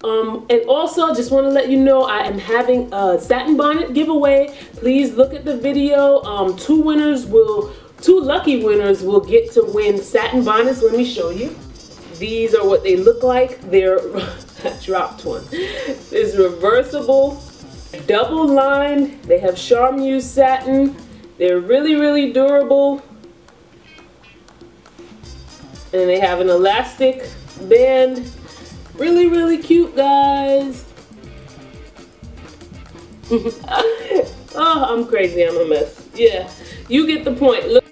And also just want to let you know I am having a satin bonnet giveaway. Please look at the video. Two lucky winners will get to win satin bonnets. Let me show you. These are what they look like. They're I dropped one. It's reversible, double lined. They have charmeuse satin. They're really, really durable. And they have an elastic band. Really, really cute, guys. Oh, I'm crazy. I'm a mess. Yeah, you get the point. Look.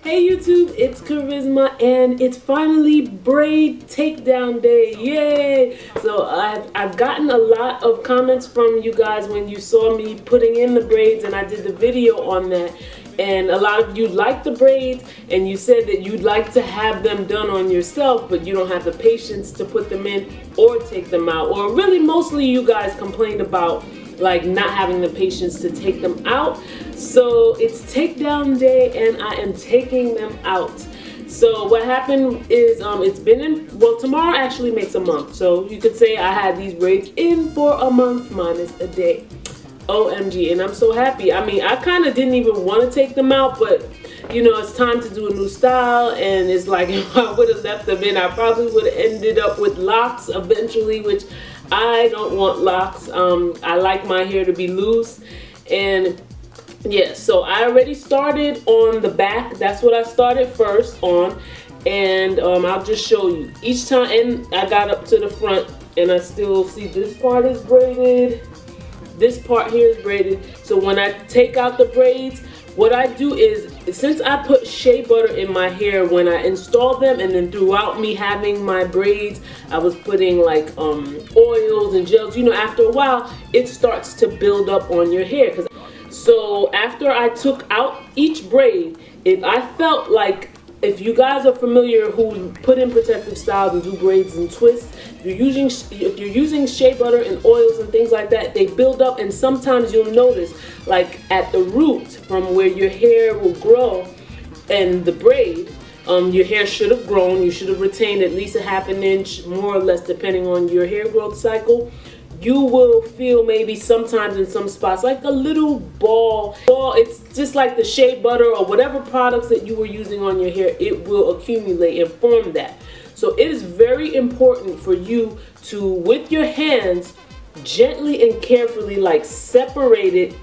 Hey YouTube, it's Kharyzma and it's finally braid takedown day. Yay! So I've gotten a lot of comments from you guys when you saw me putting in the braids and I did the video on that. And a lot of you liked the braids and you said that you'd like to have them done on yourself, but you don't have the patience to put them in or take them out. Or really mostly you guys complained about like not having the patience to take them out. So it's takedown day and I am taking them out. So what happened is it's been in, well, tomorrow actually makes a month. So you could say I had these braids in for a month minus a day. OMG, and I'm so happy. I mean, I kind of didn't even want to take them out, but you know, it's time to do a new style, and it's like if I would have left them in, I probably would have ended up with locks eventually, which I don't want locks. I like my hair to be loose, and yeah, so I already started on the back. That's what I started first on, and I'll just show you each time. And I got up to the front, and I still see this part is braided. This part here is braided. So when I take out the braids, what I do is, since I put shea butter in my hair when I installed them, and then throughout me having my braids, I was putting like oils and gels. You know, after a while, it starts to build up on your hair. So after I took out each braid, if I felt like, if you guys are familiar who put in protective styles and do braids and twists, if you're using shea butter and oils and things like that, they build up, and sometimes you'll notice like at the root from where your hair will grow and the braid, your hair should have grown, you should have retained at least a ½ inch, more or less, depending on your hair growth cycle. You will feel maybe sometimes in some spots like a little ball. It's just like the shea butter or whatever products that you were using on your hair, it will accumulate and form that. So it is very important for you to, with your hands, gently and carefully like separate it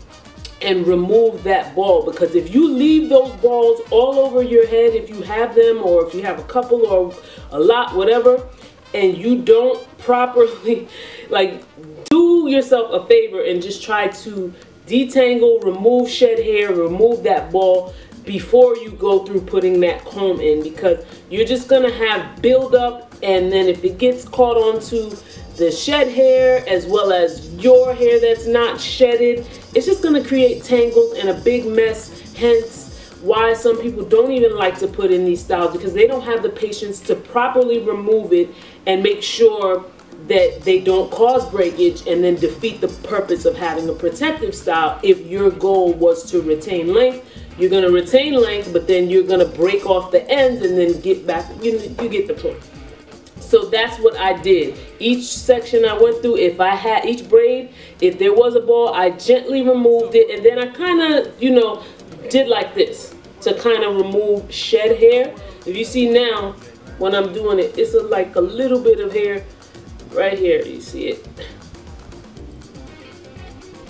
and remove that ball, because if you leave those balls all over your head, if you have them, or if you have a couple or a lot, whatever, and you don't properly like do yourself a favor and just try to detangle, remove shed hair, remove that ball before you go through putting that comb in, because you're just gonna have build up, and then if it gets caught onto the shed hair as well as your hair that's not shedded, it's just gonna create tangles and a big mess. Hence why some people don't even like to put in these styles, because they don't have the patience to properly remove it and make sure that they don't cause breakage and then defeat the purpose of having a protective style. If your goal was to retain length, you're going to retain length, but then you're going to break off the ends and then get back. You get the point. So that's what I did. Each section I went through, if I had each braid, if there was a ball, I gently removed it, and then I kind of, you know, did like this to kind of remove shed hair. If you see now, when I'm doing it, it's like a little bit of hair right here. You see it?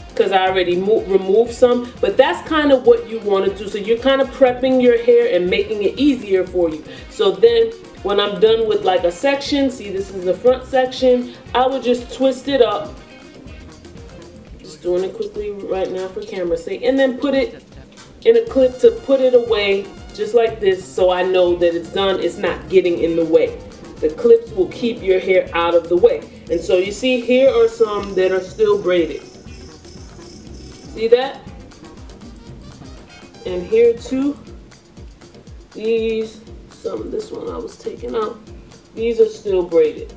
Because I already removed some, but that's kind of what you want to do. So you're kind of prepping your hair and making it easier for you. So then when I'm done with like a section, see, this is the front section, I would just twist it up. Just doing it quickly right now for camera's sake, and then put it in a clip to put it away just like this, so I know that it's done, it's not getting in the way. The clips will keep your hair out of the way. And so you see, here are some that are still braided. See that? And here too, these, this one I was taking out, these are still braided.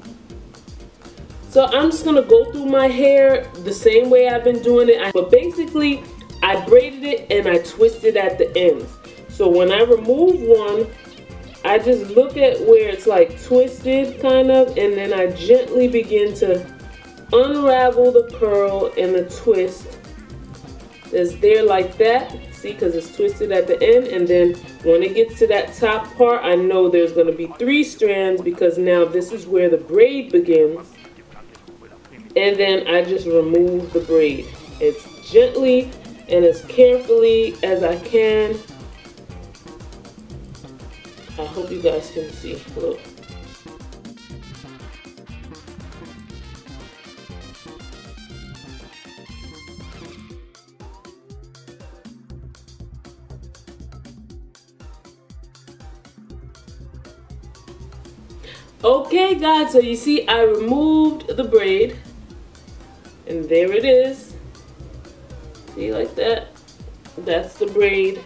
So I'm just gonna go through my hair the same way I've been doing it. But basically, I braided it and I twisted at the ends. So when I remove one, I just look at where it's like twisted kind of, and then I gently begin to unravel the curl and the twist that's there like that. See, because it's twisted at the end, and then when it gets to that top part, I know there's going to be 3 strands because now this is where the braid begins. And then I just remove the braid as gently and as carefully as I can. I hope you guys can see. Look. Okay guys, so you see I removed the braid, and there it is. See, like that? That's the braid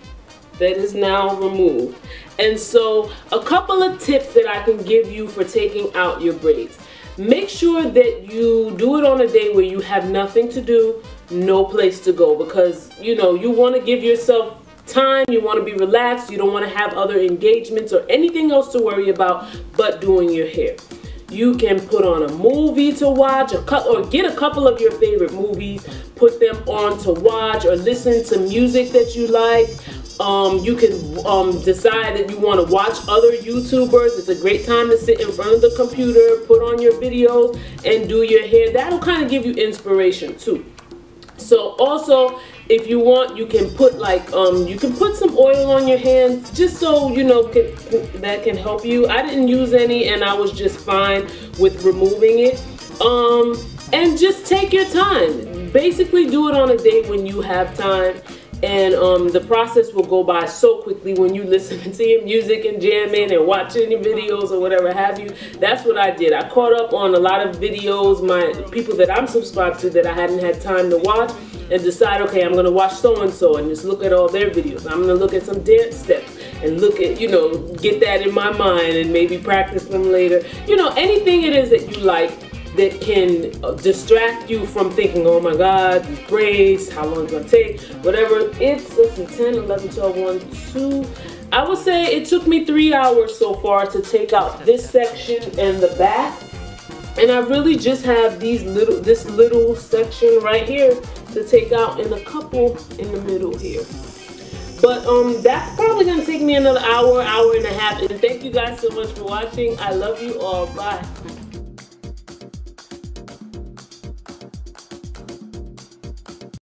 that is now removed. And so a couple of tips that I can give you for taking out your braids. Make sure that you do it on a day where you have nothing to do, no place to go, because you know you want to give yourself time, you want to be relaxed, you don't want to have other engagements or anything else to worry about but doing your hair. You can put on a movie to watch, or get a couple of your favorite movies, put them on to watch, or listen to music that you like. You can decide that you want to watch other YouTubers. It's a great time to sit in front of the computer, put on your videos, and do your hair. That'll kind of give you inspiration too. So also, if you want, you can put like you can put some oil on your hands, just so you know that can help you. I didn't use any, and I was just fine with removing it. And just take your time. Basically, do it on a day when you have time, and the process will go by so quickly when you listen to your music and jamming and watching your videos or whatever have you. That's what I did. I caught up on a lot of videos, my people that I'm subscribed to that I hadn't had time to watch, and decide, okay, I'm gonna watch so-and-so and just look at all their videos. I'm gonna look at some dance steps and look at, you know, get that in my mind and maybe practice them later. You know, anything it is that you like that can distract you from thinking, oh my God, these braids, how long it's gonna take, whatever. It's, let's see, 10, 11, 12, 1, 2. I would say it took me 3 hours so far to take out this section and the back. And I really just have this little section right here to take out, and a couple in the middle here. But that's probably gonna take me another hour, hour and a half. And thank you guys so much for watching. I love you all. Bye.